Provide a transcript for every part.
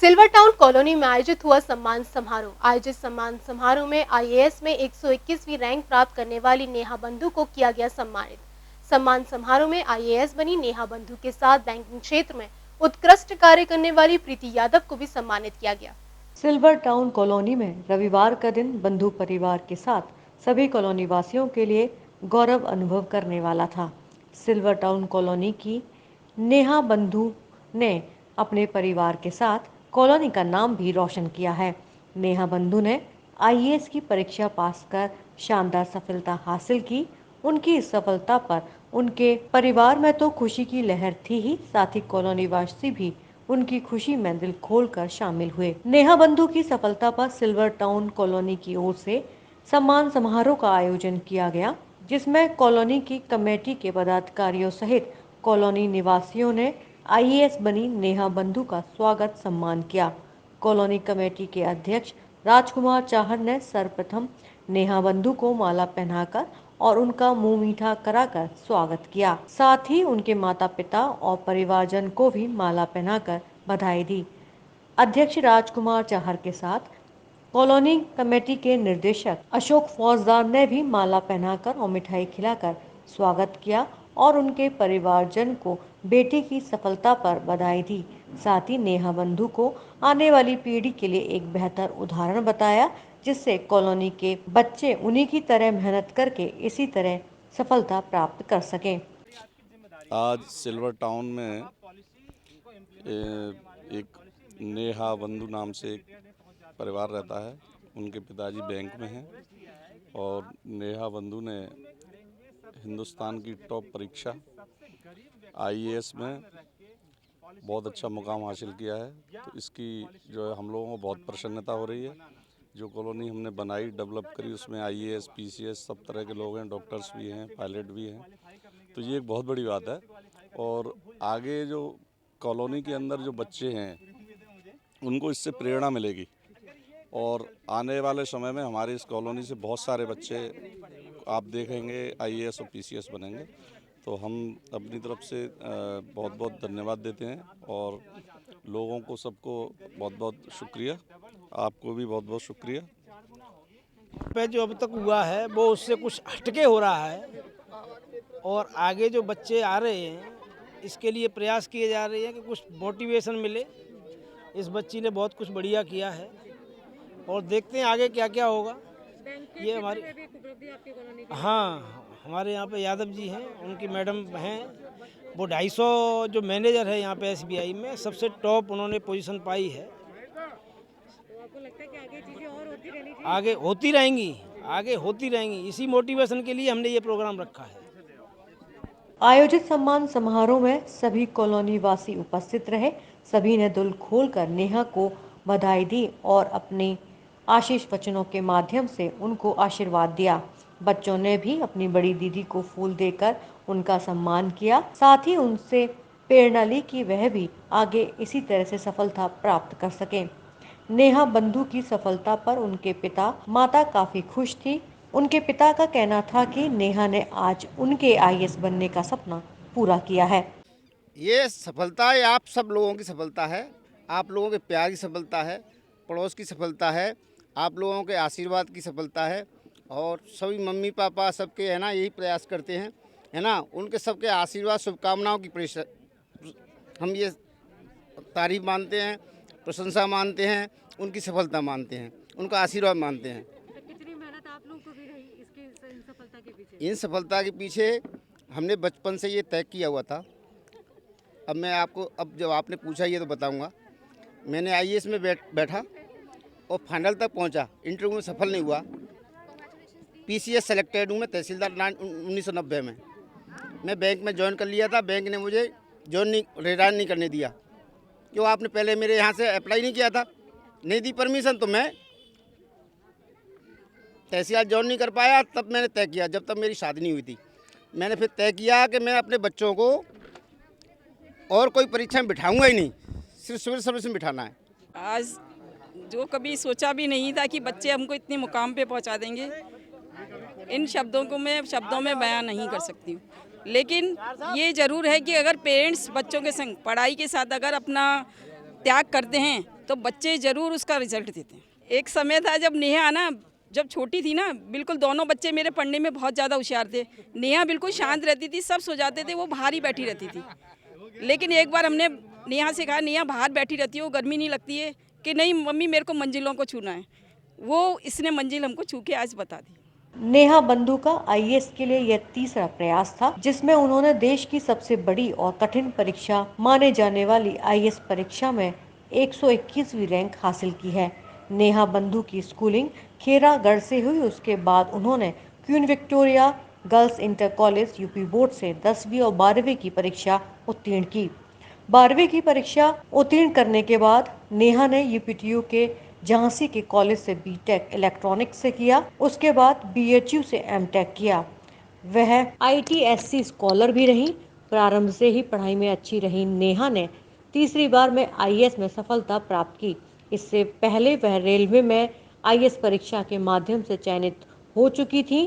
Silver town colony में आयोजित हुआ सम्मान समारोह। आयोजित सम्मान समारोह में आईएएस में 121वीं रैंक प्राप्त करने वाली नेहा बंधु को किया गया सम्मानित। सम्मान समारोह में आईएएस बनी नेहा बंधु के साथ बैंकिंग क्षेत्र में उत्कृष्ट कार्य करने वाली प्रीति यादव को भी सम्मानित किया गया। सिल्वर टाउन कॉलोनी में रविवार का दिन बंधु परिवार के साथ सभी कॉलोनी वासियों के लिए गौरव अनुभव करने वाला था। सिल्वर टाउन कॉलोनी की नेहा बंधु ने अपने परिवार के साथ कॉलोनी का नाम भी रोशन किया है। नेहा बंधु ने आईएएस की परीक्षा पास कर शानदार सफलता हासिल की। उनकी इस सफलता पर उनके परिवार में तो खुशी की लहर थी ही, साथ ही कॉलोनी वासी भी उनकी खुशी में दिल खोलकर शामिल हुए। नेहा बंधु की सफलता पर सिल्वर टाउन कॉलोनी की ओर से सम्मान समारोह का आयोजन किया गया, जिसमें कॉलोनी की कमेटी के पदाधिकारियों सहित कॉलोनी निवासियों ने आईएएस बनी नेहा बंधु का स्वागत सम्मान किया। कॉलोनी कमेटी के अध्यक्ष राजकुमार चाहर ने सर्वप्रथम नेहा बंधु को माला पहनाकर और उनका मुंह मीठा कराकर स्वागत किया। साथ ही उनके माता पिता और परिवारजन को भी माला पहनाकर बधाई दी। अध्यक्ष राजकुमार चाहर के साथ कॉलोनी कमेटी के निर्देशक अशोक फौजदार ने भी माला पहनाकर और मिठाई खिलाकर स्वागत किया और उनके परिवारजन को बेटी की सफलता पर बधाई दी। साथ ही नेहा बंधु को आने वाली पीढ़ी के लिए एक बेहतर उदाहरण बताया, जिससे कॉलोनी के बच्चे उन्हीं की तरह मेहनत करके इसी तरह सफलता प्राप्त कर सकें। आज सिल्वर टाउन में एक नेहा बंधु नाम से एक परिवार रहता है। उनके पिताजी बैंक में हैं और नेहा बंधु ने हिंदुस्तान की टॉप परीक्षा आईएएस में बहुत अच्छा मुकाम हासिल किया है। तो इसकी जो है हम लोगों को बहुत प्रसन्नता हो रही है। जो कॉलोनी हमने बनाई, डेवलप करी, उसमें आईएएस, पीसीएस सब तरह के लोग हैं, डॉक्टर्स भी हैं, पायलट भी हैं। तो ये एक बहुत बड़ी बात है। और आगे जो कॉलोनी के अंदर जो बच्चे हैं उनको इससे प्रेरणा मिलेगी और आने वाले समय में हमारे इस कॉलोनी से बहुत सारे बच्चे आप देखेंगे आईएएस और पीसीएस बनेंगे। तो हम अपनी तरफ से बहुत बहुत धन्यवाद देते हैं और लोगों को सबको बहुत बहुत शुक्रिया। आपको भी बहुत बहुत शुक्रिया। पे जो अब तक हुआ है वो उससे कुछ हटके हो रहा है और आगे जो बच्चे आ रहे हैं इसके लिए प्रयास किए जा रहे हैं कि कुछ मोटिवेशन मिले। इस बच्ची ने बहुत कुछ बढ़िया किया है और देखते हैं आगे क्या क्या होगा। ये हमारी हमारे यहाँ पे यादव जी हैं, उनकी मैडम हैं, वो 250 जो मैनेजर है यहाँ पे एसबीआई में सबसे टॉप उन्होंने पोजीशन पाई है। तो आपको लगता है कि आगे चीजें और होती रहनी चाहिए? आगे होती रहेंगी। इसी मोटिवेशन के लिए हमने ये प्रोग्राम रखा है। आयोजित सम्मान समारोह में सभी कॉलोनी वासी उपस्थित रहे। सभी ने दिल खोलकर नेहा को बधाई दी और अपने आशीष वचनों के माध्यम से उनको आशीर्वाद दिया। बच्चों ने भी अपनी बड़ी दीदी को फूल देकर उनका सम्मान किया। साथ ही उनसे प्रेरणा ली कि वह भी आगे इसी तरह से सफलता प्राप्त कर सकें। नेहा बंधु की सफलता पर उनके पिता माता काफी खुश थी। उनके पिता का कहना था कि नेहा ने आज उनके आईएएस बनने का सपना पूरा किया है। ये सफलता है आप सब लोगों की सफलता है, आप लोगों के प्यार की सफलता है, पड़ोस की सफलता है, आप लोगों के आशीर्वाद की सफलता है। और सभी मम्मी पापा सबके है ना यही प्रयास करते हैं, है ना, उनके सबके आशीर्वाद शुभकामनाओं की हम ये तारीफ मानते हैं, प्रशंसा मानते हैं, उनकी सफलता मानते हैं, उनका आशीर्वाद मानते हैं। कितनी मेहनत आप लोगों को भी रही इसकी इन सफलता के पीछे? इन सफलता के पीछे हमने बचपन से ये तय किया हुआ था। अब मैं आपको जब आपने पूछा ये तो बताऊंगा। मैंने आईएएस में बैठा और फाइनल तक पहुंचा, इंटरव्यू में सफल नहीं हुआ। पीसीएस सेलेक्टेड हूँ मैं तहसीलदार 1990 में। मैं बैंक में ज्वाइन कर लिया था, बैंक ने मुझे रिटायर नहीं करने दिया। क्यों? आपने पहले मेरे यहाँ से अप्लाई नहीं किया था, नहीं दी परमिशन, तो मैं तहसील ज्वाइन नहीं कर पाया। तब मैंने तय किया, जब तक मेरी शादी नहीं हुई थी, मैंने फिर तय किया कि मैं अपने बच्चों को और कोई परीक्षा में बिठाऊंगा ही नहीं, सिर्फ सिविल सर्विस में बिठाना है। आज जो कभी सोचा भी नहीं था कि बच्चे हमको इतने मुकाम पे पहुंचा देंगे, इन शब्दों को मैं शब्दों में बयां नहीं कर सकती हूँ। लेकिन ये ज़रूर है कि अगर पेरेंट्स बच्चों के संग पढ़ाई के साथ अगर अपना त्याग करते हैं तो बच्चे ज़रूर उसका रिजल्ट देते हैं। एक समय था जब नेहा ना, जब छोटी थी ना, बिल्कुल दोनों बच्चे मेरे पढ़ने में बहुत ज़्यादा होशियार थे। नेहा बिल्कुल शांत रहती थी, सब सो जाते थे, वो बाहर ही बैठी रहती थी। लेकिन एक बार हमने नेहा से कहा, नेहा बाहर बैठी रहती है, वो गर्मी नहीं लगती है? कि नहीं मम्मी, मेरे को मंजिलों को छूना है। वो इसने मंजिल हमको छू के आज बता दी। नेहा बंधु का आईएएस के लिए यह तीसरा प्रयास था, जिसमें उन्होंने देश की सबसे बड़ी और कठिन परीक्षा माने जाने वाली आईएएस परीक्षा में 121वीं रैंक हासिल की है। नेहा बंधु की स्कूलिंग खेरागढ़ से हुई। उसके बाद उन्होंने queen Victoria girls inter college UP board से 10वीं और 12वीं की परीक्षा उत्तीर्ण की। 12वीं की परीक्षा उत्तीर्ण करने के बाद नेहा ने यूपीटीयू के झांसी के कॉलेज से बीटेक इलेक्ट्रॉनिक्स से किया। उसके बाद बीएचयू से एमटेक किया। वह आईटीएससी स्कॉलर भी रही। प्रारंभ से ही पढ़ाई में अच्छी रही नेहा ने तीसरी बार में आईएएस में सफलता प्राप्त की। इससे पहले वह रेलवे में आईएएस परीक्षा के माध्यम से चयनित हो चुकी थी,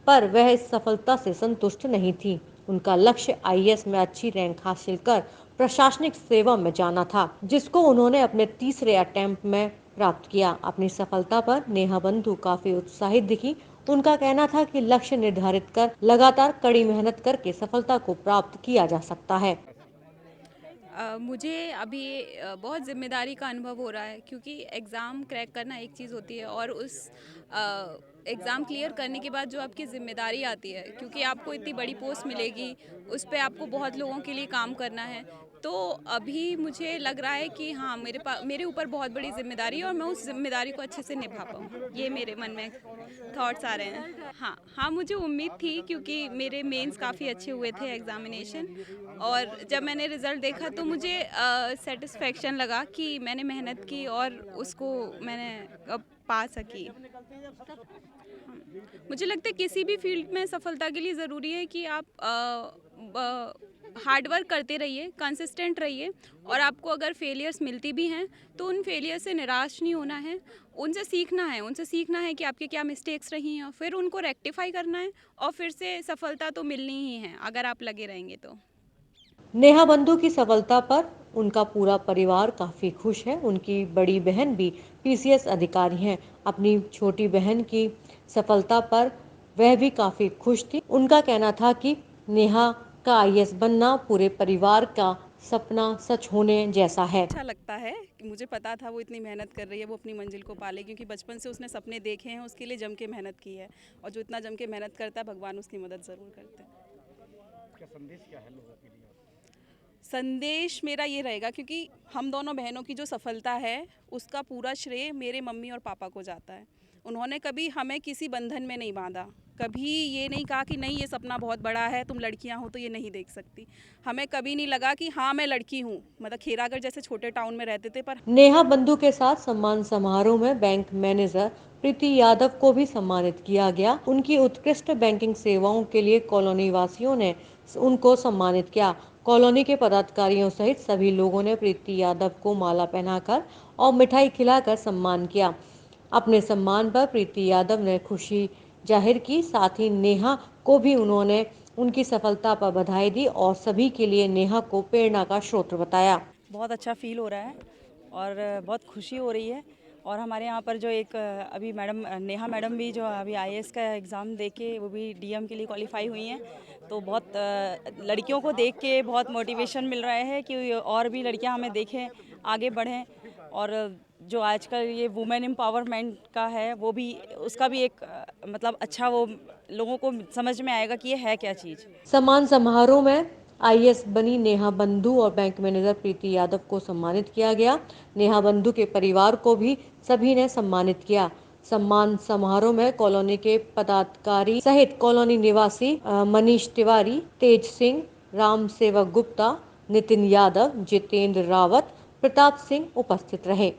पर वह इस सफलता से संतुष्ट नहीं थी। उनका लक्ष्य आईएएस में अच्छी रैंक हासिल कर प्रशासनिक सेवा में जाना था, जिसको उन्होंने अपने तीसरे अटेम्प्ट में प्राप्त किया। अपनी सफलता पर नेहा बंधु काफी उत्साहित दिखी। उनका कहना था कि लक्ष्य निर्धारित कर लगातार कड़ी मेहनत करके सफलता को प्राप्त किया जा सकता है। मुझे अभी बहुत ज़िम्मेदारी का अनुभव हो रहा है, क्योंकि एग्ज़ाम क्रैक करना एक चीज़ होती है और उस एग्ज़ाम क्लियर करने के बाद जो आपकी ज़िम्मेदारी आती है, क्योंकि आपको इतनी बड़ी पोस्ट मिलेगी, उस पे आपको बहुत लोगों के लिए काम करना है। तो अभी मुझे लग रहा है कि हाँ, मेरे ऊपर बहुत बड़ी ज़िम्मेदारी है और मैं उस ज़िम्मेदारी को अच्छे से निभा पाऊँ, ये मेरे मन में थॉट्स आ रहे हैं। हाँ, मुझे उम्मीद थी, क्योंकि मेरे मेंस काफ़ी अच्छे हुए थे एग्ज़ामिनेशन, और जब मैंने रिज़ल्ट देखा तो मुझे सेटिस्फेक्शन लगा कि मैंने मेहनत की और उसको मैंने पा सकी। मुझे लगता है किसी भी फील्ड में सफलता के लिए ज़रूरी है कि आप हार्ड वर्क करते रहिए, कंसिस्टेंट रहिए, और आपको अगर फेलियर्स मिलती भी हैं तो उन फेलियर से निराश नहीं होना है, उनसे सीखना है कि आपके क्या मिस्टेक्स रही हैं, फिर उनको रेक्टिफाई करना है, और फिर से सफलता तो मिलनी ही है अगर आप लगे रहेंगे तो। नेहा बंधु की सफलता पर उनका पूरा परिवार काफी खुश है। उनकी बड़ी बहन भी पीसीएस अधिकारी हैं। अपनी छोटी बहन की सफलता पर वह भी काफी खुश थी। उनका कहना था कि नेहा का आईएएस बनना पूरे परिवार का सपना सच होने जैसा है। अच्छा लगता है कि मुझे पता था वो इतनी मेहनत कर रही है, वो अपनी मंजिल को पाले, क्योंकि बचपन से उसने सपने देखे हैं, उसके लिए जम के मेहनत की है, और जो इतना जम के मेहनत करता है भगवान उसकी मदद ज़रूर करते हैं। क्या संदेश क्या है लोगों के लिए? संदेश मेरा ये रहेगा, क्योंकि हम दोनों बहनों की जो सफलता है उसका पूरा श्रेय मेरे मम्मी और पापा को जाता है। उन्होंने कभी हमें किसी बंधन में नहीं बांधा, कभी ये नहीं कहा कि नहीं ये सपना बहुत बड़ा है, तुम लड़कियां हो तो ये नहीं देख सकती। हमें कभी नहीं लगा कि हाँ मैं लड़की हूँ, मतलब खेरागढ़ जैसे छोटे टाउन में रहते थे। पर नेहा बंधु के साथ सम्मान समारोह में बैंक मैनेजर प्रीति यादव को भी सम्मानित किया गया। उनकी उत्कृष्ट बैंकिंग सेवाओं के लिए कॉलोनी वासियों ने उनको सम्मानित किया। कॉलोनी के पदाधिकारियों सहित सभी लोगों ने प्रीति यादव को माला पहनाकर और मिठाई खिलाकर सम्मान किया। अपने सम्मान पर प्रीति यादव ने खुशी जाहिर की। साथ ही नेहा को भी उन्होंने उनकी सफलता पर बधाई दी और सभी के लिए नेहा को प्रेरणा का स्रोत बताया। बहुत अच्छा फील हो रहा है और बहुत खुशी हो रही है। और हमारे यहाँ पर जो एक अभी मैडम नेहा मैडम भी जो अभी आईएएस का एग्ज़ाम दे के वो भी डीएम के लिए क्वालिफाई हुई हैं, तो बहुत लड़कियों को देख के बहुत मोटिवेशन मिल रहा है कि और भी लड़कियाँ हमें देखें, आगे बढ़ें। और जो आजकल ये वुमेन एम्पावरमेंट का है वो भी, उसका भी एक मतलब अच्छा वो लोगों को समझ में आएगा कि ये है क्या चीज़। सम्मान समारोह में आईएएस बनी नेहा बंधु और बैंक मैनेजर प्रीति यादव को सम्मानित किया गया। नेहा बंधु के परिवार को भी सभी ने सम्मानित किया। सम्मान समारोह में कॉलोनी के पदाधिकारी सहित कॉलोनी निवासी मनीष तिवारी, तेज सिंह, राम सेवक गुप्ता, नितिन यादव, जितेंद्र रावत, प्रताप सिंह उपस्थित रहे।